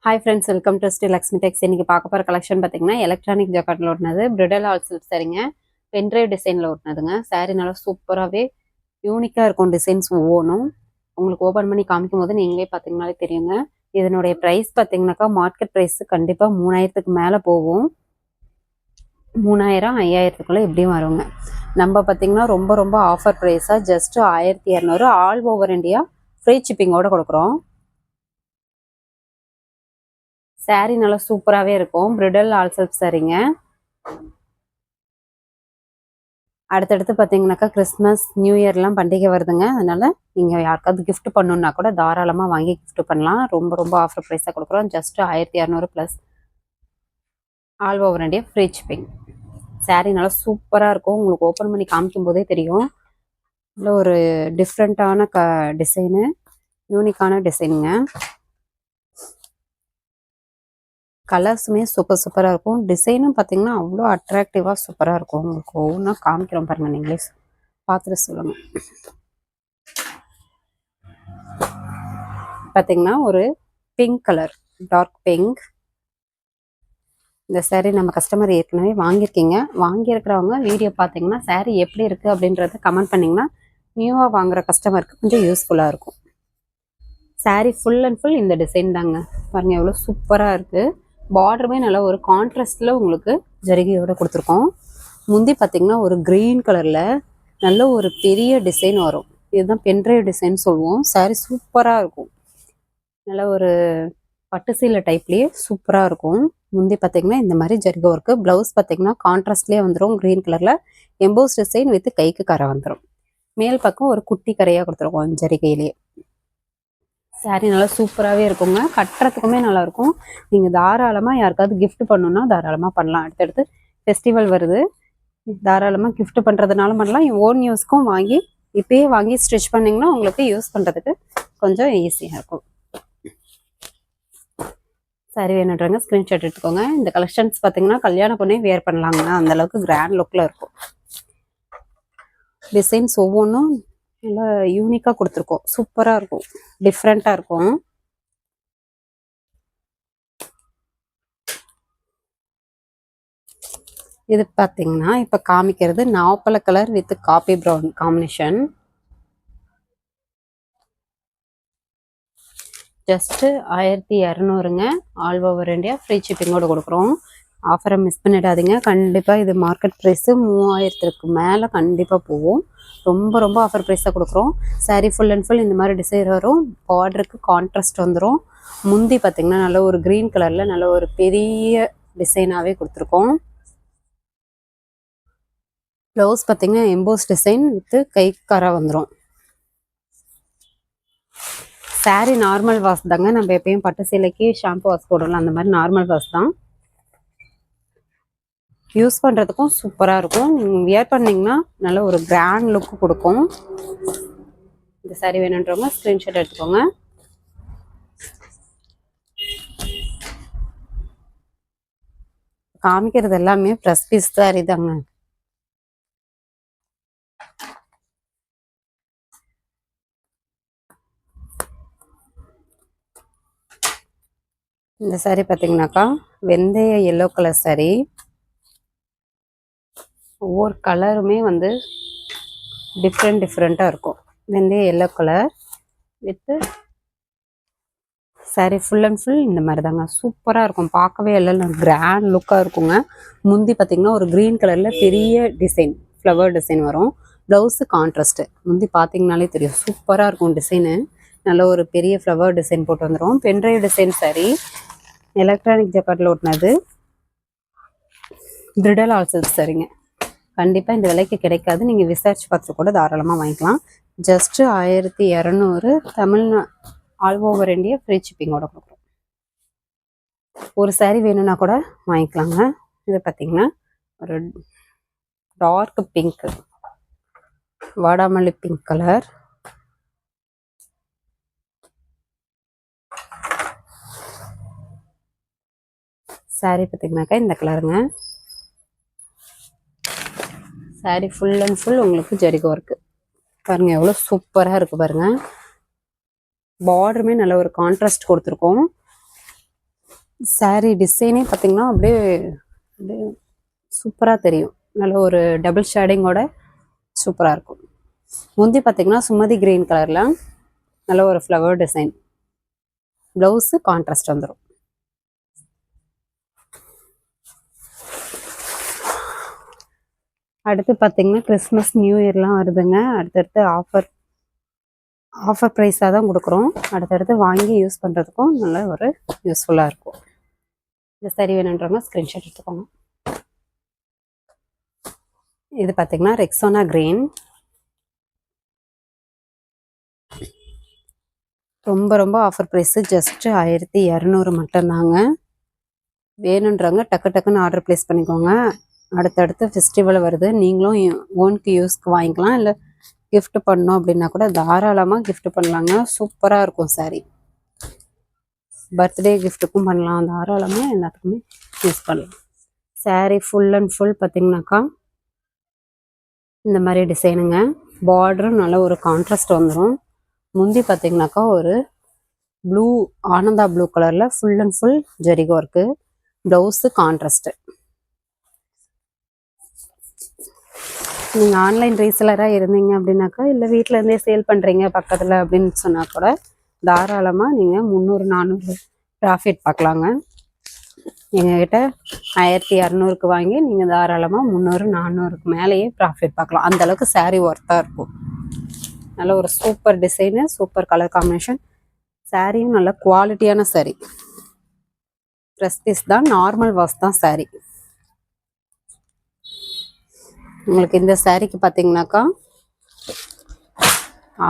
Hi friends, welcome to Sri Lakshmi Tex. இன்னைக்கு பார்க்க போகிற கலெக்ஷன் பார்த்தீங்கன்னா எலக்ட்ரானிக் ஜாக்கெட்டில் ஓட்டினது பிரிடல் ஆல் சில்க் சரிங்க. பென்ட்ரைவ் டிசைனில் ஓட்டினதுங்க. சாரீ நல்லா சூப்பராகவே யூனிக்காக இருக்கும். டிசைன்ஸ் ஒவ்வொன்றும் உங்களுக்கு ஓப்பன் பண்ணி காமிக்கும் போது நீங்களே பார்த்தீங்கன்னாலே தெரியுங்க. இதனுடைய ப்ரைஸ் பார்த்தீங்கன்னாக்கா மார்க்கெட் ப்ரைஸ் கண்டிப்பாக 3000க்கு மேலே போகும். 3000 5000க்குள்ளே எப்படியும் வருங்க. நம்ம பார்த்தீங்கன்னா ரொம்ப ரொம்ப ஆஃபர் ப்ரைஸாக just 1200 all over India free ஷிப்பிங்கோடு கொடுக்குறோம். சாரீ நல்லா சூப்பராகவே இருக்கும். பிரிடல் ஆல் சில்க் சாரீங்க. அடுத்தடுத்து பார்த்தீங்கன்னாக்கா கிறிஸ்மஸ் நியூ இயர்லாம் பண்டிகை வருதுங்க. அதனால நீங்கள் யாருக்காவது கிஃப்ட் பண்ணணுன்னா கூட தாராளமாக வாங்கி கிஃப்ட் பண்ணலாம். ரொம்ப ரொம்ப ஆஃபர் ப்ரைஸாக கொடுக்குறோம். Just 1200 plus all over India free shipping. Sari நல்லா சூப்பராக இருக்கும். உங்களுக்கு ஓப்பன் பண்ணி காமிக்கும் போதே தெரியும். இல்லை ஒரு டிஃப்ரெண்ட்டான டிசைனு, யூனிக்கான டிசைனுங்க. கலர்ஸுமே சூப்பராக இருக்கும். டிசைனும் பார்த்தீங்கன்னா அவ்வளோ அட்ராக்டிவாக சூப்பராக இருக்கும். உங்களுக்கு ஒவ்வொன்றா காமிக்கிறோம் பாருங்கள், நீங்களே பார்த்துட்டு சொல்லுங்கள். பார்த்தீங்கன்னா ஒரு பிங்க் கலர், டார்க் பிங்க். இந்த சாரீ நம்ம கஸ்டமர் ஏற்கனவே வாங்கியிருக்கீங்க. வாங்கியிருக்கிறவங்க வீடியோ பார்த்தீங்கன்னா சாரீ எப்படி இருக்குது அப்படின்றத கமெண்ட் பண்ணிங்கன்னா நியூவாக வாங்குகிற கஸ்டமருக்கு கொஞ்சம் யூஸ்ஃபுல்லாக இருக்கும். சாரீ ஃபுல் அண்ட் ஃபுல் இந்த டிசைன் தாங்க. பாருங்கள் எவ்வளோ சூப்பராக இருக்குது. பார்டருமே நல்லா ஒரு கான்ட்ராஸ்டில் உங்களுக்கு ஜரிகையோடு கொடுத்துருக்கோம். முந்தி பார்த்திங்கன்னா ஒரு க்ரீன் கலரில் நல்ல ஒரு பெரிய டிசைன் வரும். இதுதான் பென்ட்ரைவ் டிசைன் சொல்லுவோம். சாரீ சூப்பராக இருக்கும். நல்ல ஒரு பட்டு சீலை டைப்லேயே சூப்பராக இருக்கும். முந்தி பார்த்திங்கன்னா இந்த மாதிரி ஜரிகை ஒர்க்கு. ப்ளவுஸ் பார்த்திங்கன்னா கான்ட்ராஸ்ட்லேயே வந்துடும். க்ரீன் கலரில் எம்போஸ் டிசைன் வித் கைக்கு கரை வந்துடும். மேல் பக்கம் ஒரு குட்டி கரையாக கொடுத்துருக்கோம் ஜரிகையிலேயே. சாரீ நல்லா சூப்பராகவே இருக்குங்க. கட்டுறதுக்குமே நல்லாயிருக்கும். நீங்கள் தாராளமாக யாருக்காவது கிஃப்ட் பண்ணணுன்னா தாராளமாக பண்ணலாம். அடுத்தடுத்து ஃபெஸ்டிவல் வருது. தாராளமாக கிஃப்ட் பண்ணுறதுனால பண்ணலாம். ஓன் யூஸ்க்கும் வாங்கி இப்போயே வாங்கி ஸ்டிச் பண்ணிங்கன்னா உங்களுக்கு யூஸ் பண்ணுறதுக்கு கொஞ்சம் ஈஸியாக இருக்கும். சாரீ வேணுன்றவங்க ஸ்க்ரீன்ஷாட் எடுத்துக்கோங்க. இந்த கலெக்ஷன்ஸ் பார்த்தீங்கன்னா கல்யாண பொண்ணே வேர் பண்ணலாங்க. அந்தளவுக்கு கிராண்ட் லுக்கில் இருக்கும். டிசைன்ஸ் ஒவ்வொன்றும் நல்லா யூனிக்காக கொடுத்துருக்கோம். சூப்பராக இருக்கும், டிஃப்ரெண்ட்டாக இருக்கும். இது பார்த்தீங்கன்னா இப்போ காமிக்கிறது நாவப்பழ colour with coffee brown combination. Just 1200ங்க. ஆல் ஓவர் இண்டியா ஃப்ரீ ஷிப்பிங்கோடு கொடுக்குறோம். ஆஃபரை மிஸ் பண்ணிடாதீங்க. கண்டிப்பாக இது மார்க்கெட் ப்ரைஸு 3000க்கு மேலே கண்டிப்பாக போகும். ரொம்ப ரொம்ப ஆஃபர் ப்ரைஸாக கொடுக்குறோம். சாரீ ஃபுல் அண்ட் ஃபுல் இந்த மாதிரி டிசைன் வரும். பார்டருக்கு கான்ட்ராஸ்ட் வந்துடும். முந்தி பார்த்திங்கன்னா நல்ல ஒரு க்ரீன் கலரில் நல்ல ஒரு பெரிய டிசைனாகவே கொடுத்துருக்கோம். ப்ளவுஸ் பார்த்திங்கன்னா எம்போஸ் டிசைன் வித்து கைக்காராக வந்துடும். சாரீ நார்மல் வாஷ் தாங்க. நம்ம எப்பயும் பட்டு சேலைக்கு ஷாம்பு வாஷ் போடலாம். அந்த மாதிரி நார்மல் வாஷ் தான். யூஸ் பண்ணுறதுக்கும் சூப்பராக இருக்கும். வியர் பண்ணிங்கன்னா நல்ல ஒரு கிராண்ட் லுக்கு கொடுக்கும். இந்த சாரீ வேணுன்றவங்க ஸ்க்ரீன்ஷாட் எடுத்துக்கோங்க. காமிக்கிறது எல்லாமே ப்ளஸ் பீஸ் சாரீ தாங்க. இந்த சாரீ பார்த்தீங்கன்னாக்கா வெந்தய எல்லோ கலர் சாரீ. ஒவ்வொரு கலருமே வந்து டிஃப்ரெண்ட்டாக இருக்கும். வெந்தய yellow colour with sari full and full இந்த மாதிரி தாங்க. சூப்பராக இருக்கும். பார்க்கவே எல்லாம் கிராண்ட் லுக்காக இருக்குங்க. முந்தி பார்த்திங்கன்னா ஒரு க்ரீன் கலரில் பெரிய டிசைன், ஃப்ளவர் டிசைன் வரும். Blouse contrast. முந்தி பார்த்திங்கனாலே தெரியும். சூப்பராக இருக்கும் டிசைனு. நல்ல ஒரு பெரிய ஃப்ளவர் டிசைன் போட்டு வந்துடும். பென்ட்ரைவ் டிசைன் சாரீ, எலக்ட்ரானிக் ஜாக்கெட்டில் ஓட்டினது பிரிடல் ஆல் சில்க் சாரீங்க. கண்டிப்பாக இந்த விலைக்கு கிடைக்காது. நீங்கள் விசாரிச்சு பார்த்துட்டு கூட தாராளமாக வாங்கிக்கலாம். Just 1200 all over India free ஷிப்பிங்கோட கொடுக்குறோம். ஒரு சாரீ வேணும்னா கூட வாங்கிக்கலாங்க. இது பார்த்தீங்கன்னா ஒரு டார்க் பிங்க், வாடாமல்லி பிங்க் கலர். சாரீ பார்த்தீங்கன்னாக்கா இந்த கலருங்க. சாரீ ஃபுல் அண்ட் ஃபுல் உங்களுக்கு ஜரிகை ஒர்க்கு. பாருங்கள் எவ்வளோ சூப்பராக இருக்குது பாருங்கள். பார்டருமே நல்ல ஒரு கான்ட்ராஸ்ட் கொடுத்துருக்கோம். சாரீ டிசைனே பார்த்தீங்கன்னா அப்படியே அப்படியே சூப்பராக தெரியும். நல்ல ஒரு டபுள் ஷேடிங்கோட சூப்பராக இருக்கும். முந்தி பார்த்தீங்கன்னா சுமதி கிரீன் கலரில் நல்ல ஒரு ஃப்ளவர் டிசைன். ப்ளவுஸு கான்ட்ராஸ்ட் வந்துடும். அடுத்து பார்த்தீங்கன்னா கிறிஸ்மஸ் நியூ இயர்லாம் வருதுங்க. அடுத்தடுத்து ஆஃபர் ப்ரைஸாக தான் கொடுக்குறோம். அடுத்தடுத்து வாங்கி யூஸ் பண்ணுறதுக்கும் நல்ல ஒரு யூஸ்ஃபுல்லாக இருக்கும். இந்த சரி வேணுன்றவங்க ஸ்க்ரீன்ஷாட் எடுத்துக்கோங்க. இது பார்த்தீங்கன்னா ரெக்ஸோனா கிரீன். ரொம்ப ரொம்ப ஆஃபர் ப்ரைஸு ஜஸ்ட்டு 1200 மட்டும்தாங்க. வேணுன்றவங்க டக்கு டக்குன்னு ஆர்டர் ப்ளேஸ் பண்ணிக்கோங்க. அடுத்தடுத்து ஃபெஸ்டிவல் வருது. நீங்களும் ஓனுக்கு யூஸ்க்கு வாங்கிக்கலாம். இல்லை கிஃப்ட் பண்ணோம் அப்படின்னா கூட தாராளமாக கிஃப்ட் பண்ணலாங்க. சூப்பராக இருக்கும் சாரீ. பர்த்டே கிஃப்ட்டுக்கும் பண்ணலாம். தாராளமாக எல்லாத்துக்குமே யூஸ் பண்ணலாம். சாரீ ஃபுல் அண்ட் ஃபுல் பார்த்தீங்கன்னாக்கா இந்த மாதிரி டிசைனுங்க. பார்டரும் நல்ல ஒரு கான்ட்ராஸ்ட் வந்துடும். முந்தி பார்த்தீங்கன்னாக்கா ஒரு ப்ளூ ஆனந்தா ப்ளூ கலரில் ஃபுல் அண்ட் ஃபுல் ஜரிகோ ஒர்க்கு. Blouse contrast. நீங்கள் ஆன்லைன் ரீசெலராக இருந்தீங்க அப்படின்னாக்கா, இல்லை வீட்டிலேருந்தே சேல் பண்ணுறீங்க பக்கத்தில் அப்படின்னு சொன்னால் கூட தாராளமாக நீங்கள் 300-400 ப்ராஃபிட் பார்க்கலாங்க. எங்ககிட்ட 1200க்கு வாங்கி நீங்கள் தாராளமாக 300-400க்கு மேலேயே ப்ராஃபிட் பார்க்கலாம். அந்தளவுக்கு சாரீ ஒர்த்தாக இருக்கும். நல்ல ஒரு super design, super colour combination. சாரியும் நல்ல குவாலிட்டியான சாரீ. ட்ரெஸ் பீஸ் தான், நார்மல் வாஷ் தான் சாரீ. உங்களுக்கு இந்த சாரீக்கு பார்த்தீங்கன்னாக்கா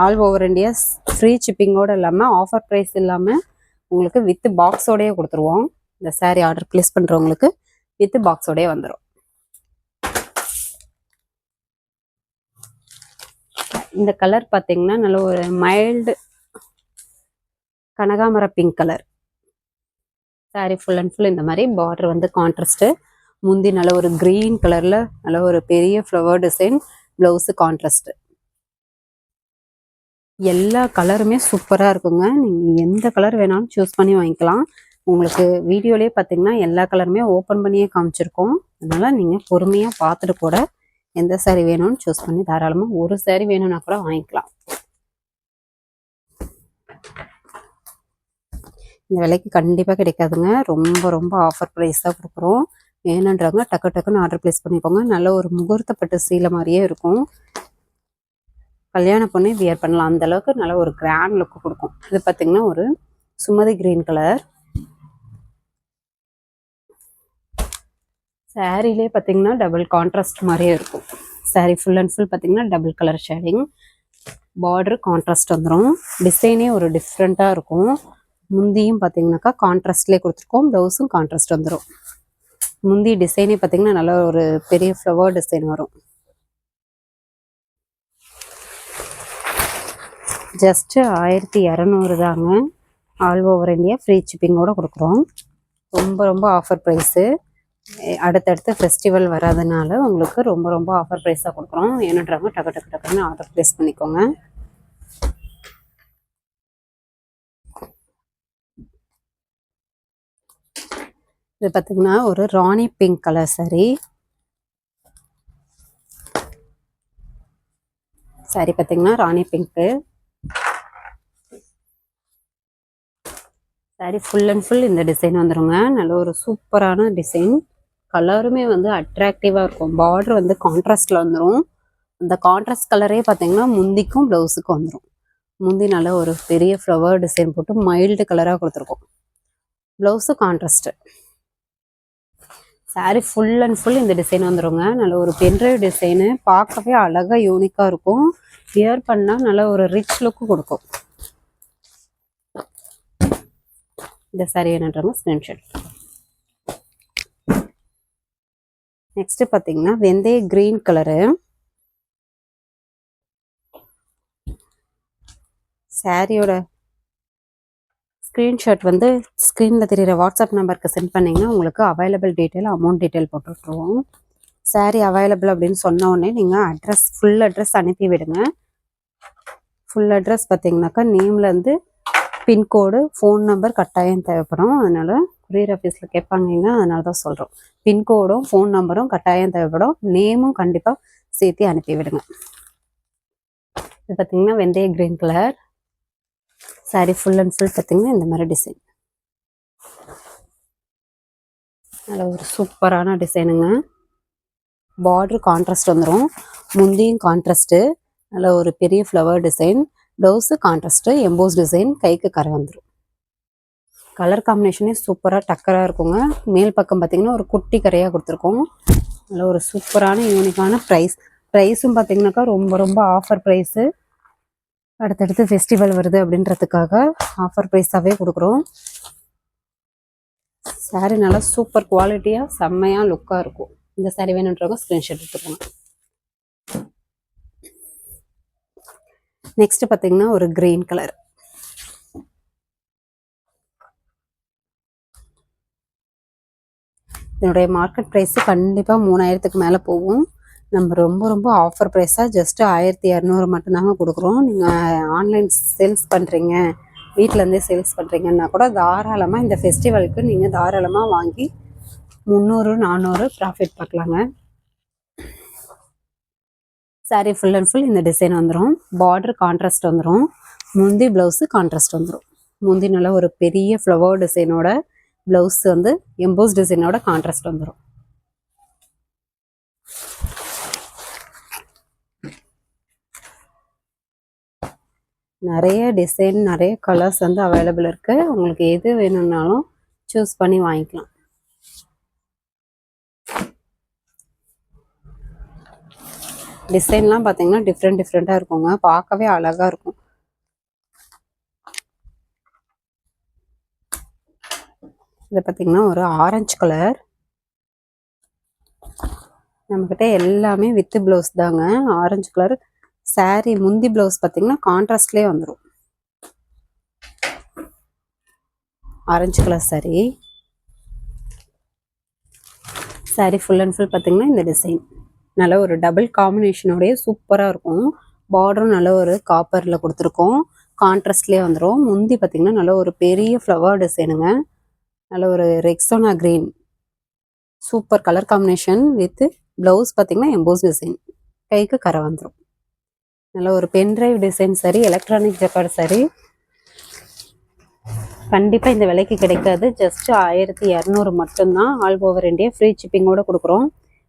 ஆல் ஓவர் இந்தியா ஃப்ரீ ஷிப்பிங்கோடு இல்லாமல் ஆஃபர் ப்ரைஸ் இல்லாமல் உங்களுக்கு வித் பாக்ஸோடையே கொடுத்துருவோம். இந்த சாரீ ஆர்டர் ப்ளேஸ் பண்ணுறவங்களுக்கு வித் பாக்ஸோடையே வந்துடும். இந்த கலர் பார்த்தீங்கன்னா நல்ல ஒரு மைல்டு கனகாமர pink colour. Sari full and full இந்த மாதிரி பார்டர் வந்து கான்ட்ராஸ்ட்டு. முந்தி நல்ல ஒரு கிரீன் கலரில் நல்ல ஒரு பெரிய ஃப்ளவர் டிசைன். Blouse contrast. எல்லா கலருமே சூப்பராக இருக்குங்க. நீங்கள் எந்த கலர் வேணாலும் சூஸ் பண்ணி வாங்கிக்கலாம். உங்களுக்கு வீடியோலேயே பார்த்தீங்கன்னா எல்லா கலருமே ஓப்பன் பண்ணியே காமிச்சிருக்கோம். அதனால் நீங்கள் பொறுமையாக பார்த்துட்டு கூட எந்த சாரீ வேணும்னு சூஸ் பண்ணி தாராளமாக ஒரு சாரீ வேணும்னா கூட வாங்கிக்கலாம். இந்த விலைக்கு கண்டிப்பாக கிடைக்காதுங்க. ரொம்ப ரொம்ப ஆஃபர் ப்ரைஸ் தான் கொடுக்குறோம். வேணுன்றவங்க டக்கு டக்குன்னு ஆர்டர் ப்ளேஸ் பண்ணிக்கோங்க. நல்ல ஒரு முகூர்த்தப்பட்டு சீலை மாதிரியே இருக்கும். கல்யாண பொண்ணு வியர் பண்ணலாம். அந்தளவுக்கு நல்ல ஒரு கிராண்ட் லுக்கு கொடுக்கும். இது பார்த்திங்கன்னா ஒரு சுமதி கிரீன் கலர். சாரீலே பார்த்தீங்கன்னா டபுள் கான்ட்ராஸ்ட் மாதிரியே இருக்கும். சாரீ ஃபுல் அண்ட் ஃபுல் பார்த்தீங்கன்னா double colour shading. Border contrast வந்துடும். டிசைனே ஒரு டிஃப்ரெண்ட்டாக இருக்கும். முந்தியும் பார்த்தீங்கன்னாக்கா கான்ட்ராஸ்ட்லேயே கொடுத்துருக்கோம். ப்ளவுஸும் கான்ட்ராஸ்ட் வந்துடும். முந்தி டிசைனே பார்த்தீங்கன்னா நல்ல ஒரு பெரிய ஃப்ளவர் டிசைன் வரும். ஜஸ்ட்டு 1200 தாங்க. ஆல் ஓவர் இந்தியா ஃப்ரீ ஷிப்பிங்கோடு கொடுக்குறோம். ரொம்ப ரொம்ப ஆஃபர் ப்ரைஸு. அடுத்தடுத்து ஃபெஸ்டிவல் வராதனால உங்களுக்கு ரொம்ப ரொம்ப ஆஃபர் ப்ரைஸாக கொடுக்குறோம். ஏன்னுன்றவங்க டக்கு டக்கு டக்குன்னு ஆர்டர் ப்ளேஸ் பண்ணிக்கோங்க. இது பார்த்தீங்கன்னா ஒரு ராணி பிங்க் கலர் சாரீ. சாரீ பார்த்தீங்கன்னா ராணி pink. Sari full and full இந்த டிசைன் வந்துடுங்க. நல்ல ஒரு சூப்பரான டிசைன். கலருமே வந்து அட்ராக்டிவாக இருக்கும். பார்டர் வந்து கான்ட்ராஸ்டில் வந்துடும். அந்த கான்ட்ராஸ்ட் கலரே பார்த்தீங்கன்னா முந்திக்கும் ப்ளவுஸுக்கும் வந்துடும். முந்தி நல்ல ஒரு பெரிய ஃப்ளவர் டிசைன் போட்டு மைல்டு கலராக கொடுத்துருக்கோம். Blouse contrast. Sari full and full இந்த டிசைன் வந்துடுங்க. நல்ல ஒரு பென்ட்ரைவ் டிசைனு. பார்க்கவே அழகாக யூனிக்காக இருக்கும். வியர் பண்ணால் நல்ல ஒரு ரிச் லுக்கு கொடுக்கும். இந்த சாரீ என்னன்றவங்க ஸ்க்ரீன்ஷாட். நெக்ஸ்ட் பார்த்தீங்கன்னா வெந்தய கிரீன் கலரு. சாரியோட ஸ்க்ரீன்ஷாட் வந்து ஸ்க்ரீனில் தெரிகிற வாட்ஸ்அப் நம்பருக்கு சென்ட் பண்ணிங்கன்னா உங்களுக்கு அவைலபிள் டீட்டெயில், அமௌண்ட் டீட்டெயில் போட்டு விட்ருவோம். சாரீ அவைலபிள் அப்படின்னு சொன்ன உடனே நீங்கள் அட்ரஸ், ஃபுல் அட்ரஸ் அனுப்பி விடுங்க. ஃபுல் அட்ரஸ் பார்த்தீங்கன்னாக்கா நேம்லேருந்து பின்கோடு, ஃபோன் நம்பர் கட்டாயம் தேவைப்படும். அதனால் கொரியர் ஆஃபீஸில் கேட்பாங்க, அதனால தான் சொல்கிறோம். பின்கோடும் ஃபோன் நம்பரும் கட்டாயம் தேவைப்படும். நேமும் கண்டிப்பாக சேர்த்து அனுப்பி விடுங்க. இது பார்த்தீங்கன்னா வெந்தய green colour sorry. Full and full பார்த்தீங்கன்னா இந்த மாதிரி டிசைன். நல்ல ஒரு சூப்பரான டிசைனுங்க. பார்டர் கான்ட்ராஸ்ட் வந்துடும், முந்தியும் கான்ட்ராஸ்ட்டு. நல்ல ஒரு பெரிய flower design. Blouse contrast, EMBOSS design. கைக்கு கரை வந்துடும். கலர் காம்பினேஷனே சூப்பராக டக்கராக இருக்குங்க. மேல் பக்கம் பார்த்தீங்கன்னா ஒரு குட்டி கரையாக கொடுத்துருக்கோம். நல்ல ஒரு சூப்பரான யூனிக்கான ப்ரைஸும் பார்த்தீங்கன்னாக்கா ரொம்ப ரொம்ப ஆஃபர் ப்ரைஸு. அடுத்தடுத்து ஃபெஸ்டிவல் வருது அப்படின்றதுக்காக ஆஃபர் ப்ரைஸாகவே கொடுக்குறோம். சாரீ நல்லா சூப்பர் குவாலிட்டியாக செம்மையாக லுக்காக இருக்கும். இந்த சாரீ வேணுன்றவங்க ஸ்க்ரீன்ஷாட் எடுத்துக்கோங்க. நெக்ஸ்ட் பார்த்தீங்கன்னா ஒரு கிரீன் கலர். இதனுடைய மார்க்கெட் ப்ரைஸு கண்டிப்பாக 3000க்கு மேலே போகும். நம்ம ரொம்ப ரொம்ப ஆஃபர் ப்ரைஸாக ஜஸ்ட்டு 1200 மட்டும்தாங்க கொடுக்குறோம். நீங்கள் ஆன்லைன் சேல்ஸ் பண்ணுறீங்க, வீட்டிலேருந்தே சேல்ஸ் பண்ணுறீங்கன்னா கூட தாராளமாக இந்த ஃபெஸ்டிவலுக்கு நீங்கள் தாராளமாக வாங்கி 300-400 ப்ராஃபிட் பார்க்கலாங்க. சாரீ ஃபுல் அண்ட் ஃபுல் இந்த டிசைன் வந்துடும். பார்டர் கான்ட்ராஸ்ட் வந்துடும், முந்தி ப்ளவுஸு கான்ட்ராஸ்ட் வந்துடும். முந்தி நல்லா ஒரு பெரிய ஃப்ளவர் டிசைனோட, ப்ளவுஸ் வந்து எம்போஸ் டிசைனோட கான்ட்ராஸ்ட் வந்துடும். நிறைய டிசைன், நிறைய கலர்ஸ் வந்து அவைலபிள் இருக்குது. உங்களுக்கு எது வேணும்னாலும் சூஸ் பண்ணி வாங்கிக்கலாம். டிசைன்லாம் பார்த்தீங்கன்னா டிஃப்ரெண்ட்டாக இருக்குங்க, பார்க்கவே அழகாக இருக்கும். இது பார்த்தீங்கன்னா ஒரு ஆரஞ்சு கலர். நம்மக்கிட்ட எல்லாமே வித்து ப்ளவுஸ் தாங்க. ஆரஞ்சு கலர் சாரீ முந்தி ப்ளவுஸ் பார்த்தீங்கன்னா கான்ட்ராஸ்ட்லேயே வந்துடும். Orange colour sari. Sari full and full பார்த்தீங்கன்னா இந்த டிசைன் நல்ல ஒரு டபுள் காம்பினேஷனோடைய சூப்பராக இருக்கும். பார்டரும் நல்ல ஒரு காப்பரில் கொடுத்துருக்கோம், கான்ட்ராஸ்ட்லேயே வந்துடும். முந்தி பார்த்தீங்கன்னா நல்ல ஒரு பெரிய ஃப்ளவர் டிசைனுங்க. நல்ல ஒரு Rexona green super colour combination with blouse பார்த்தீங்கன்னா எம்போஸ் டிசைன். கைக்கு கரை வந்துடும். நல்ல ஒரு pendrive design sari, electronic jacquard sari. கண்டிப்பாக இந்த விலைக்கு கிடைக்காது. ஜஸ்ட் 1200 மட்டும்தான். ஆல் ஓவர் இந்தியா ஃப்ரீ ஷிப்பிங்கோடு கொடுக்குறோம்.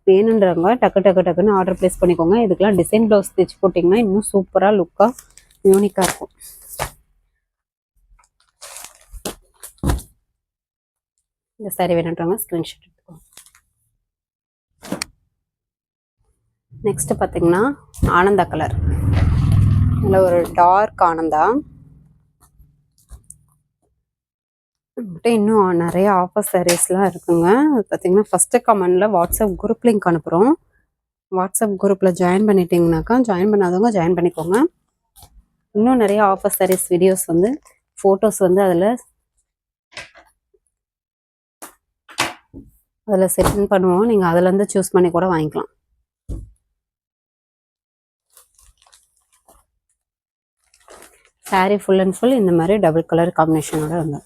வேணுன்றவங்க டக்குன்னு ஆர்டர் ப்ளேஸ் பண்ணிக்கோங்க. இதுக்கெல்லாம் டிசைன் ப்ளவுஸ் தைச்சு போட்டிங்கன்னா இன்னும் சூப்பராக லுக்காக யூனிக்காக இருக்கும். இந்த சாரி வேணுன்றவங்க ஸ்க்ரீன்ஷாட் எடுத்துக்கோங்க. நெக்ஸ்ட் பார்த்தீங்கன்னா ஆனந்தா கலர். நல்ல ஒரு டார்க் ஆனந்தா. இன்னும் நிறைய ஆஃபர் சாரீஸ்லாம் இருக்குங்க. அது பார்த்தீங்கன்னா ஃபஸ்ட்டு கமெண்டில் வாட்ஸ்அப் குரூப் லிங்க் அனுப்புகிறோம். வாட்ஸ்அப் குரூப்பில் ஜாயின் பண்ணிட்டீங்கனாக்கா, ஜாயின் பண்ணாதவங்க ஜாயின் பண்ணிக்கோங்க. இன்னும் நிறைய ஆஃபர் சாரீஸ் வீடியோஸ் வந்து ஃபோட்டோஸ் வந்து அதில் செட்டிங் பண்ணுவோம். நீங்கள் அதிலேருந்து சூஸ் பண்ணி கூட வாங்கிக்கலாம். சாரீ ஃபுல் அண்ட் ஃபுல் இந்த மாதிரி டபுள் கலர் காம்பினேஷனோட வந்து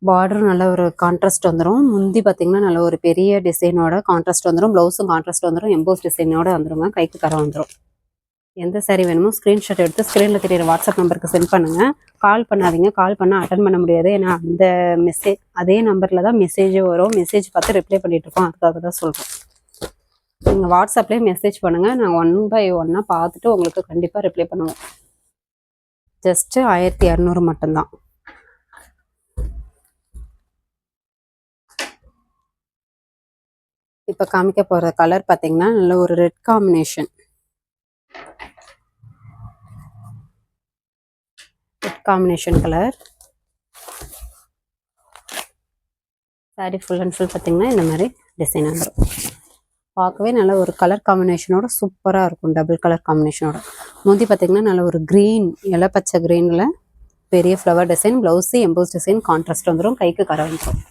பார்டர் நல்ல ஒரு கான்ட்ராஸ்ட் வந்துடும். முந்தி பார்த்தீங்கன்னா நல்ல ஒரு பெரிய டிசைனோட கான்ட்ராஸ்ட் வந்துடும். ப்ளவுஸும் கான்ட்ராஸ்ட் வந்துடும், எம்போஸ் டிசைனோட வந்துடுங்க. கைக்கு கரை வந்துடும். எந்த சாரீ வேணுமோ ஸ்க்ரீன்ஷாட் எடுத்து ஸ்க்ரீனில் தெரியிற வாட்ஸ்அப் நம்பருக்கு சென்ட் பண்ணுங்கள். கால் பண்ணாதீங்க, கால் பண்ணால் அட்டன் பண்ண முடியாது. ஏன்னா அந்த அதே நம்பரில் தான் மெசேஜே வரும். மெசேஜ் பார்த்து ரிப்ளை பண்ணிகிட்டு இருக்கோம், அதுக்காக தான் சொல்கிறோம். நீங்கள் வாட்ஸ்அப்லேயே மெசேஜ் பண்ணுங்கள், நாங்கள் 1 by 1 பார்த்துட்டு உங்களுக்கு கண்டிப்பாக ரிப்ளை பண்ணுவோம். ஜஸ்ட்டு 1200 மட்டும்தான். இப்போ காமிக்க போகிற கலர் பார்த்தீங்கன்னா நல்ல ஒரு red combination. Red combination colour. Sari full and full பார்த்தீங்கன்னா இந்த மாதிரி டிசைன் வந்துடும். பார்க்கவே நல்ல ஒரு கலர் காம்பினேஷனோட சூப்பராக இருக்கும், டபுள் கலர் காம்பினேஷனோட. முந்தி பார்த்தீங்கன்னா நல்ல ஒரு க்ரீன், இலை பச்சை க்ரீனில் பெரிய flower design, blouse EMBOSS design, contrast வந்துடும். கைக்கு கரை வந்துடும்.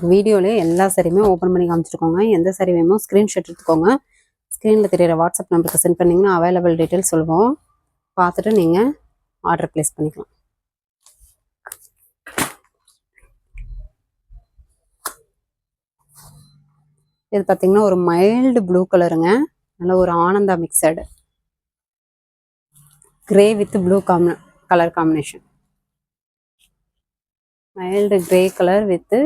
வீடியோலேயே எல்லா சாரியுமே ஓப்பன் பண்ணி காமிச்சிருக்கோங்க. எந்த சாரி வேணுமோ ஸ்க்ரீன்ஷாட் எடுத்துக்கோங்க. ஸ்க்ரீனில் தெரியிற வாட்ஸ்அப் நம்பருக்கு சென்ட் பண்ணிங்கன்னா அவைலபிள் டீட்டெயில் சொல்லுவோம். பார்த்துட்டு நீங்கள் ஆர்டர் ப்ளேஸ் பண்ணிக்கலாம். இது பார்த்தீங்கன்னா ஒரு மைல்டு ப்ளூ கலருங்க. நல்ல ஒரு Ananda mixed grey with blue colour combination. Mild grey colour with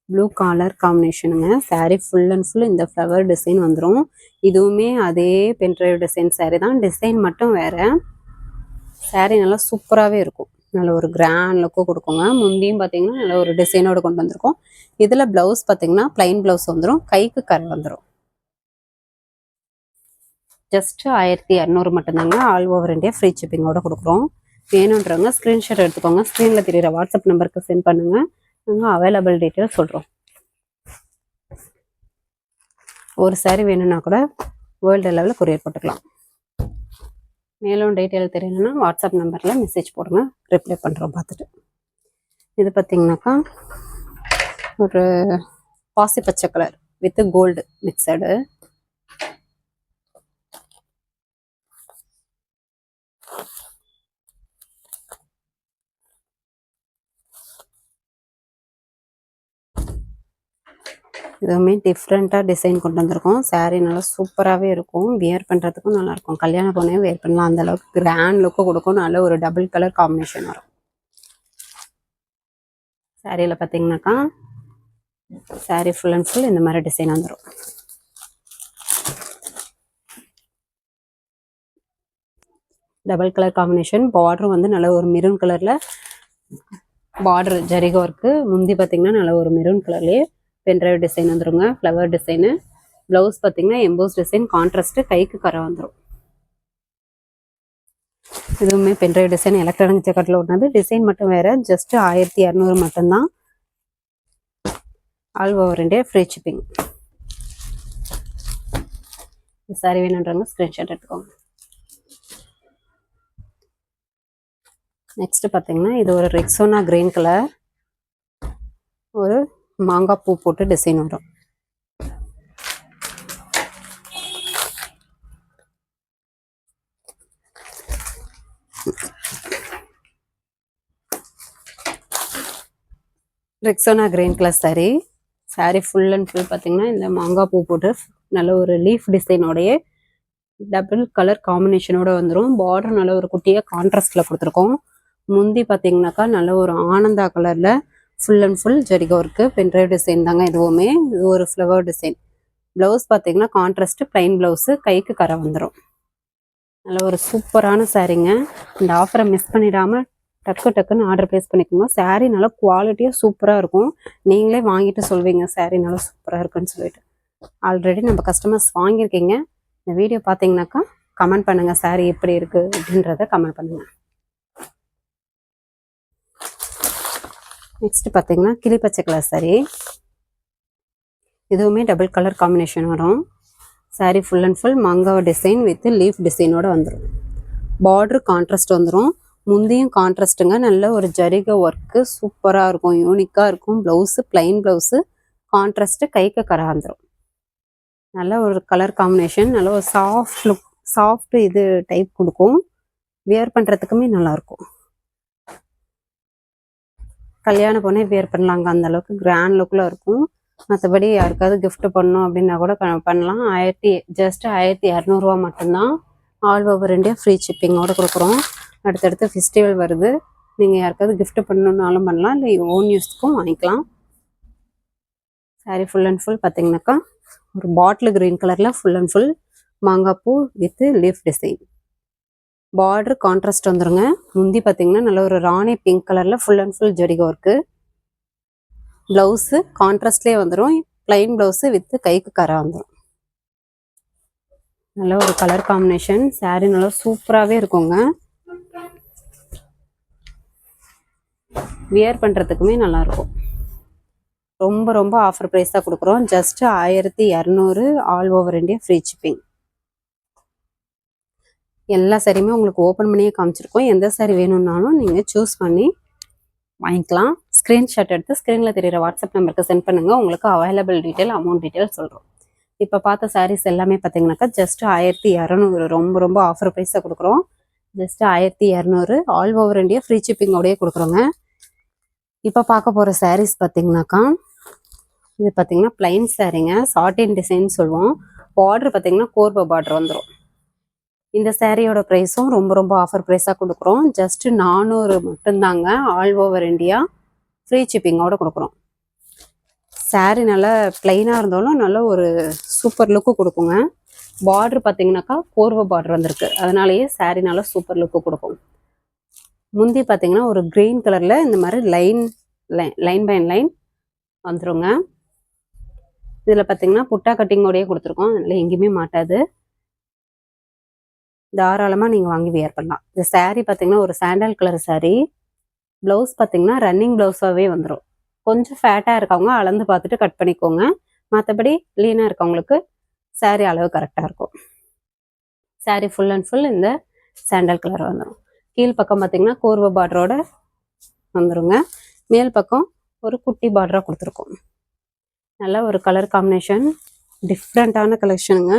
blue colour காம்பினேஷனுங்க. சாரீ ஃபுல் அண்ட் ஃபுல் இந்த ஃப்ளவர் டிசைன் வந்துடும். இதுவுமே அதே பென்ட்ரைவ் டிசைன் சாரீ தான், டிசைன் மட்டும் வேறு. சாரீ நல்லா சூப்பராகவே இருக்கும். நல்ல ஒரு கிராண்ட் லுக்கு கொடுக்குங்க. முந்தியும் பார்த்தீங்கன்னா நல்ல ஒரு டிசைனோடு கொண்டு வந்திருக்கோம். இதில் ப்ளவுஸ் பார்த்தீங்கன்னா ப்ளைன் ப்ளவுஸ் வந்துடும், கைக்கு கரை வந்துடும். ஜஸ்ட் 1200 மட்டும்தாங்க. ஆல் ஓவர் இந்தியா ஃப்ரீ ஷிப்பிங்கோட கொடுக்குறோம். வேணுன்றவங்க ஸ்க்ரீன்ஷாட் எடுத்துக்கோங்க. ஸ்க்ரீனில் தெரியிற வாட்ஸ்அப் நம்பருக்கு சென்ட் பண்ணுங்கள். நாங்கள் அவைலபிள் டீட்டெயில் சொல்கிறோம். ஒரு சாரீ வேணும்னா கூட வேர்ல்டு லெவலில் கொரியர் போட்டுக்கலாம். மேலும் டீட்டெயில் தெரியணும்னா வாட்ஸ்அப் நம்பரில் மெசேஜ் போடுங்க, ரிப்ளை பண்ணுறோம் பார்த்துட்டு. இது பார்த்தீங்கன்னாக்கா ஒரு பாசி பச்சை கலர் வித் கோல்டு மிக்சடு. இதுவுமே டிஃப்ரெண்ட்டாக டிசைன் கொண்டு வந்திருக்கோம். சாரீ நல்லா சூப்பராகவே இருக்கும், வியர் பண்ணுறதுக்கும் நல்லாயிருக்கும். கல்யாண பொண்ணே வியர் பண்ணலாம், அந்தளவுக்கு கிராண்ட் லுக்கு கொடுக்கும். நல்ல ஒரு டபுள் கலர் காம்பினேஷன் வரும். சாரியில் பார்த்தீங்கன்னாக்கா சாரீ ஃபுல் அண்ட் ஃபுல் இந்த மாதிரி டிசைன் வந்துடும். Double colour combination. பார்டரும் வந்து நல்ல ஒரு மெரூன் கலரில் பார்டர் ஜரிகை ஒர்க்கு. முந்தி பார்த்தீங்கன்னா நல்ல ஒரு மெரூன் கலர்லேயே பென்ட்ரைவ் டிசைன் வந்துருங்க, ஃப்ளவர் டிசைனு. ப்ளவுஸ் பார்த்தீங்கன்னா எம்போஸ் டிசைன், கான்ட்ராஸ்ட்டு, கைக்கு கரை வந்துடும். இதுவுமே பென்ட்ரைவ் டிசைன் எலக்ட்ரானிக் ஜக்கெட்டில் ஒன்றது. டிசைன் மட்டும் வேறு. ஜஸ்ட் 1200 மட்டும்தான். All over India free shipping. Sorry வேணுன்றவங்க ஸ்க்ரீன்ஷாட் எடுத்துக்கோங்க. நெக்ஸ்ட் பார்த்தீங்கன்னா இது ஒரு ரெக்ஸோனா கிரீன் கலர், ஒரு மாங்காய் பூ போட்டு டிசைன் வரும். Rexona green colour sari. Sari full and full பார்த்தீங்கன்னா இந்த மாங்காய் பூ போட்டு நல்ல ஒரு லீஃப் டிசைனோடைய டபுள் கலர் காம்பினேஷனோட வந்துடும். பார்டர் நல்ல ஒரு குட்டியாக கான்ட்ராஸ்டில் கொடுத்துருக்கோம். முந்தி பார்த்தீங்கன்னாக்கா நல்ல ஒரு ஆனந்தா கலரில் ஃபுல் அண்ட் ஃபுல் ஜரிகை ஒர்க்கு, பென்ட்ரைவ் டிசைன் தாங்க இதுவுமே. இது ஒரு ஃப்ளவர் டிசைன். ப்ளவுஸ் பார்த்தீங்கன்னா கான்ட்ராஸ்ட்டு, ப்ளைன் ப்ளவுஸு, கைக்கு கரை வந்துடும். நல்ல ஒரு சூப்பரான சாரீங்க. இந்த ஆஃபரை மிஸ் பண்ணிடாமல் டக்குன்னு ஆர்டர் ப்ளேஸ் பண்ணிக்கோங்க. சாரீ நல்லா குவாலிட்டியாக சூப்பராக இருக்கும். நீங்களே வாங்கிட்டு சொல்வீங்க சாரீ நல்லா சூப்பராக இருக்குன்னு சொல்லிட்டு. ஆல்ரெடி நம்ம கஸ்டமர்ஸ் வாங்கியிருக்கீங்க. இந்த வீடியோ பார்த்தீங்கன்னாக்கா கமெண்ட் பண்ணுங்கள், சாரீ எப்படி இருக்குது அப்படின்றத கமெண்ட் பண்ணுங்கள். நெக்ஸ்ட் பார்த்தீங்கன்னா கிளி பச்சை கலர் சாரீ. இதுவுமே டபுள் கலர் காம்பினேஷன் வரும். சாரீ ஃபுல் அண்ட் ஃபுல் மாங்காய் டிசைன் வித் லீஃப் டிசைனோட வந்துடும். பார்டர் கான்ட்ராஸ்ட் வந்துடும். முந்தியும் கான்ட்ராஸ்ட்டுங்க. நல்ல ஒரு ஜரிகை ஒர்க்கு சூப்பராக இருக்கும், யூனிக்காக இருக்கும். ப்ளவுஸு ப்ளைன் ப்ளவுஸு, கான்ட்ராஸ்ட்டு, கைக்கு கரை வந்துடும். நல்ல ஒரு கலர் காம்பினேஷன். நல்ல ஒரு சாஃப்ட் லுக், சாஃப்ட் இது டைப் கொடுக்கும். வியர் பண்ணுறதுக்குமே நல்லாயிருக்கும். கல்யாண பொண்ணே வியர் பண்ணலாங்க, அந்த அளவுக்கு கிராண்ட் லுக்கில் இருக்கும். மற்றபடி யாருக்காவது கிஃப்ட் பண்ணணும் அப்படின்னா கூட பண்ணலாம். ஜஸ்ட் 1200 மட்டும்தான். ஆல் ஓவர் இந்தியா ஃப்ரீ ஷிப்பிங்கோடு கொடுக்குறோம். அடுத்தடுத்து ஃபெஸ்டிவல் வருது, நீங்கள் யாருக்காவது கிஃப்ட் பண்ணணுன்னாலும் பண்ணலாம், இல்லை ஓன் யூஸ்க்கும் வாங்கிக்கலாம். சாரீ ஃபுல் அண்ட் ஃபுல் பார்த்தீங்கன்னாக்கா ஒரு பாட்டில் கிரீன் கலரில் ஃபுல் அண்ட் ஃபுல் மாங்காய் பூ with leaf design. Border contrast வந்துருங்க. முந்தி பார்த்தீங்கன்னா நல்ல ஒரு ராணி பிங்க் கலரில் ஃபுல் அண்ட் ஃபுல் ஜரிகை ஒர்க்கு. ப்ளவுஸு கான்ட்ராஸ்ட்லேயே வந்துடும், ப்ளைன் ப்ளவுஸு வித் கைக்கு கரை வந்துடும். நல்ல ஒரு கலர் காம்பினேஷன். சாரீ நல்லா சூப்பராகவே இருக்குங்க. வியர் பண்ணுறதுக்குமே நல்லாயிருக்கும். ரொம்ப ரொம்ப ஆஃபர் ப்ரைஸ் தான் கொடுக்குறோம். Just 1200 all over India free shipping. எல்லா சாரியுமே உங்களுக்கு ஓப்பன் பண்ணியே காமிச்சிருக்கோம். எந்த சாரி வேணும்னாலும் நீங்கள் சூஸ் பண்ணி வாங்கிக்கலாம். ஸ்க்ரீன்ஷாட் எடுத்து ஸ்க்ரீனில் தெரிகிற வாட்ஸ்அப் நம்பருக்கு சென்ட் பண்ணுங்கள். உங்களுக்கு அவைலபிள் டீட்டெயில், அமௌண்ட் டீட்டெயில் சொல்கிறோம். இப்போ பார்த்த சாரீஸ் எல்லாமே பார்த்தீங்கன்னாக்கா ஜஸ்ட் 1200, ரொம்ப ரொம்ப ஆஃபர் ப்ரைஸாக கொடுக்குறோம். Just 1200, all over India free ஷிப்பிங்கோடய கொடுக்குறோங்க. இப்போ பார்க்க போகிற சாரீஸ் பார்த்தீங்கன்னாக்கா இது பார்த்தீங்கன்னா பிளைன் சாரீங்க, சாட்டின் டிசைன் சொல்லுவோம். பார்டர் பார்த்தீங்கன்னா கோர்பா பார்டர் வந்துடும். இந்த சாரியோட ப்ரைஸும் ரொம்ப ரொம்ப ஆஃபர் ப்ரைஸாக கொடுக்குறோம். ஜஸ்ட் 400 மட்டும்தாங்க, ஆல் ஓவர் இந்தியா ஃப்ரீ ஷிப்பிங்கோட கொடுக்குறோம். சாரீ நல்லா பிளைனாக இருந்தாலும் நல்ல ஒரு சூப்பர் லுக்கு கொடுக்குங்க. பார்டர் பார்த்தீங்கன்னாக்கா கோர்வை பார்டர் வந்திருக்கு, அதனாலேயே சாரீ நல்லா சூப்பர் லுக்கு கொடுக்கும். முந்தி பார்த்தீங்கன்னா ஒரு க்ரீன் கலரில் இந்த மாதிரி லைன் பை லைன் வந்துருங்க. இதில் பார்த்தீங்கன்னா புட்டா கட்டிங்கோடையே கொடுத்துருக்கோம், அதில் எங்கேயுமே மாட்டாது. தாராளமாக நீங்கள் வாங்கி வியர் பண்ணலாம். இந்த சாரீ பார்த்தீங்கன்னா ஒரு சாண்டல் கலர் சாரீ. ப்ளவுஸ் பார்த்தீங்கன்னா ரன்னிங் ப்ளவுஸாகவே வந்துடும். கொஞ்சம் ஃபேட்டாக இருக்கவங்க அளந்து பார்த்துட்டு கட் பண்ணிக்கோங்க. மற்றபடி லீனாக இருக்கவங்களுக்கு சாரீ அளவு கரெக்டாக இருக்கும். சாரீ ஃபுல் அண்ட் ஃபுல் இந்த சாண்டல் கலர் வந்துடும். கீழ் பக்கம் பார்த்தீங்கன்னா கோர்வை பார்டரோட வந்துடுங்க. மேல் பக்கம் ஒரு குட்டி பார்டராக கொடுத்துருக்கோம். நல்ல ஒரு கலர் காம்பினேஷன், டிஃப்ரெண்ட்டான கலெக்ஷனுங்க.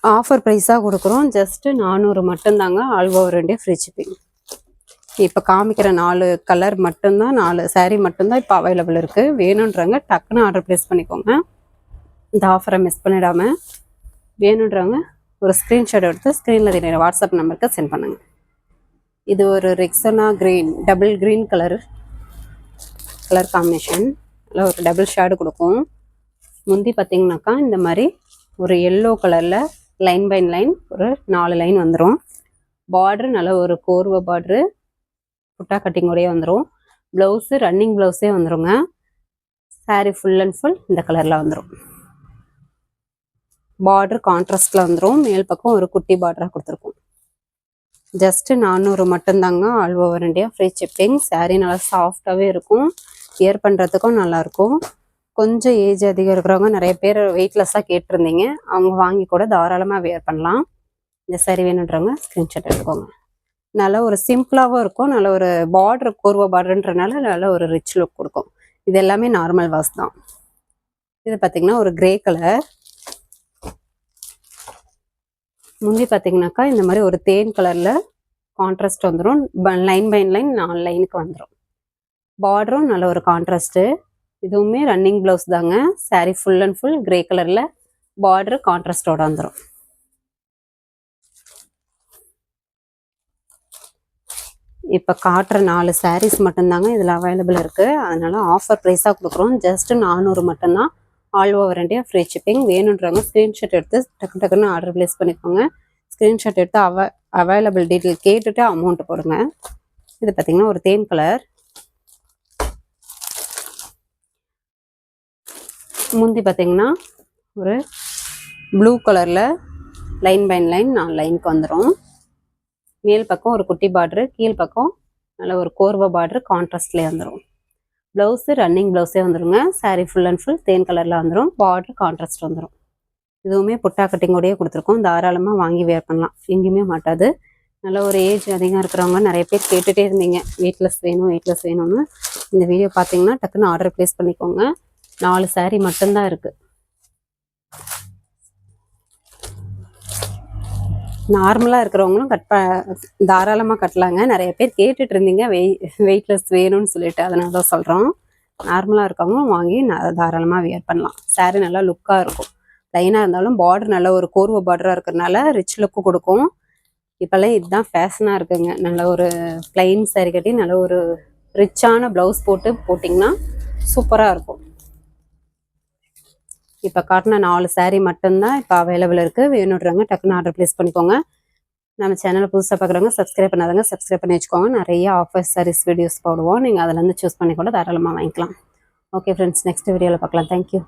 ஆஃபர் ப்ரைஸாக கொடுக்குறோம். ஜஸ்ட்டு 400 மட்டும்தாங்க, all over India free shipping. இப்போ காமிக்கிற 4 கலர் மட்டும்தான், 4 சாரீ மட்டும்தான் இப்போ அவைலபிள் இருக்குது. வேணுன்றவங்க டக்குன்னு ஆர்டர் ப்ளேஸ் பண்ணிக்கோங்க. இந்த ஆஃபரை மிஸ் பண்ணிடாமல் வேணுன்றவங்க ஒரு ஸ்க்ரீன்ஷாட் எடுத்து ஸ்க்ரீனில் தெரியுற வாட்ஸ்அப் நம்பருக்கு சென்ட் பண்ணுங்கள். இது ஒரு Rexona green, double green colour combination, நல்லா ஒரு டபுள் ஷேடு கொடுக்கும். முந்தி பார்த்தீங்கன்னாக்கா இந்த மாதிரி ஒரு எல்லோ கலரில் லைன் பை லைன் ஒரு 4 லைன் வந்துடும். பார்ட்ரு நல்ல ஒரு கோர்வை பார்ட்ரு, புட்டா கட்டிங்கோடையே வந்துடும். ப்ளவுஸு ரன்னிங் ப்ளவுஸே வந்துடுங்க. சாரீ ஃபுல் அண்ட் ஃபுல் இந்த கலரில் வந்துடும். பார்டர் கான்ட்ராஸ்டில் வந்துடும். மேல் பக்கம் ஒரு குட்டி பார்டராக கொடுத்துருக்கோம். ஜஸ்ட்டு 400 மட்டும்தாங்க, all over India free shipping. Sari நல்லா சாஃப்டாகவே இருக்கும், வியர் பண்ணுறதுக்கும் நல்லாயிருக்கும். கொஞ்சம் ஏஜ் அதிகம் இருக்கிறவங்க நிறைய பேர் வெயிட்லெஸ்ஸாக கேட்டிருந்தீங்க, அவங்க வாங்கி கூட தாராளமாக வியர் பண்ணலாம். இந்த சாரீ வேணுன்றவங்க ஸ்க்ரீன்ஷாட் எடுத்துக்கோங்க. நல்ல ஒரு சிம்பிளாகவும் இருக்கும், நல்ல ஒரு பார்டர் கோர்வை பார்டர்ன்றனால நல்ல ஒரு ரிச் லுக் கொடுக்கும். இது எல்லாமே நார்மல் வாஷ் தான். இது பார்த்தீங்கன்னா ஒரு கிரே கலர். முந்தி பார்த்தீங்கன்னாக்கா இந்த மாதிரி ஒரு தேன் கலரில் கான்ட்ராஸ்ட் வந்துடும். லைன் பை லைன் 4 லைனுக்கு வந்துடும். பார்டரும் நல்ல ஒரு கான்ட்ராஸ்ட்டு. இதுவுமே ரன்னிங் ப்ளவுஸ் தாங்க. Sari full and full grey கலரில் பார்டர் கான்ட்ராஸ்டோட வந்துடும். இப்போ காட்டுற 4 சாரீஸ் மட்டும்தாங்க இதில் அவைலபிள் இருக்குது. அதனால ஆஃபர் ப்ரைஸாக கொடுக்குறோம். ஜஸ்ட் 400 மட்டும்தான், all over India free shipping. வேணுன்றவங்க ஸ்க்ரீன்ஷாட் எடுத்து டக்குன்னு ஆர்டர் ப்ளேஸ் பண்ணிக்கோங்க. ஸ்க்ரீன்ஷாட் எடுத்து அவைலபிள் டீட்டெயில் கேட்டுட்டு அமௌண்ட் போடுங்க. இது பார்த்தீங்கன்னா ஒரு தேன் கலர். முந்தி பார்த்தீங்கன்னா ஒரு ப்ளூ கலரில் லைன் பை லைன் 4 லைனுக்கு வந்துடும். மேல் பக்கம் ஒரு குட்டி பார்டரு, கீழ் பக்கம் நல்ல ஒரு கோர்வை பார்டரு கான்ட்ராஸ்ட்லேயே வந்துடும். ப்ளவுஸு ரன்னிங் ப்ளவுஸே வந்துடுங்க. சாரீ ஃபுல் அண்ட் ஃபுல் தேன் கலரில் வந்துடும். பார்டரு கான்ட்ராஸ்ட் வந்துடும். இதுவுமே புட்டா கட்டிங்கோடையே கொடுத்துருக்கோம். தாராளமாக வாங்கி வேர் பண்ணலாம், எங்கேயுமே மாட்டாது. நல்ல ஒரு ஏஜ் அதிகம் இருக்கிறவங்க நிறைய பேர் கேட்டுகிட்டே இருந்தீங்க, வெயிட்லெஸ் வேணும்னு. இந்த வீடியோ பார்த்தீங்கன்னா டக்குன்னு ஆர்டர் ப்ளேஸ் பண்ணிக்கோங்க. 4 சாரீ மட்டும்தான் இருக்குது. நார்மலாக இருக்கிறவங்களும் தாராளமாக கட்டலாங்க. நிறைய பேர் கேட்டுட்டு இருந்தீங்க வெயிட்லெஸ் வேணும்னு சொல்லிட்டு, அதனால தான் சொல்கிறோம். நார்மலாக இருக்கவங்களும் வாங்கி தாராளமாக வியர் பண்ணலாம். சாரீ நல்லா லுக்காக இருக்கும். லைனாக இருந்தாலும் பார்டர் நல்ல ஒரு கோர்வை பார்டராக இருக்கிறதுனால ரிச் லுக்கு கொடுக்கும். இப்போல்லாம் இதுதான் ஃபேஷனாக இருக்குங்க. நல்ல ஒரு பிளைன் சாரீ கட்டி நல்ல ஒரு ரிச்சான ப்ளவுஸ் போட்டிங்கன்னா சூப்பராக இருக்கும். இப்போ காட்டின 4 சாரீ மட்டும்தான் இப்போ அவைலபிள் இருக்குது. வேணுன்றவங்க டக்குன்னு ஆர்டர் ப்ளேஸ் பண்ணிக்கோங்க. நம்ம சேனலை புதுசாக பார்க்குறவங்க சப்ஸ்கிரைப் பண்ணாதவங்க சப்ஸ்கிரைப் பண்ணி வச்சுக்கோங்க. நிறைய ஆஃபர் சாரீஸ் வீடியோஸ் போடுவோம், நீங்கள் அதிலேருந்து சூஸ் பண்ணி கூட தாராளமாக வாங்கிக்கலாம். ஓகே ஃப்ரெண்ட்ஸ், நெக்ஸ்ட் வீடியோவில் பார்க்கலாம். தேங்க்யூ.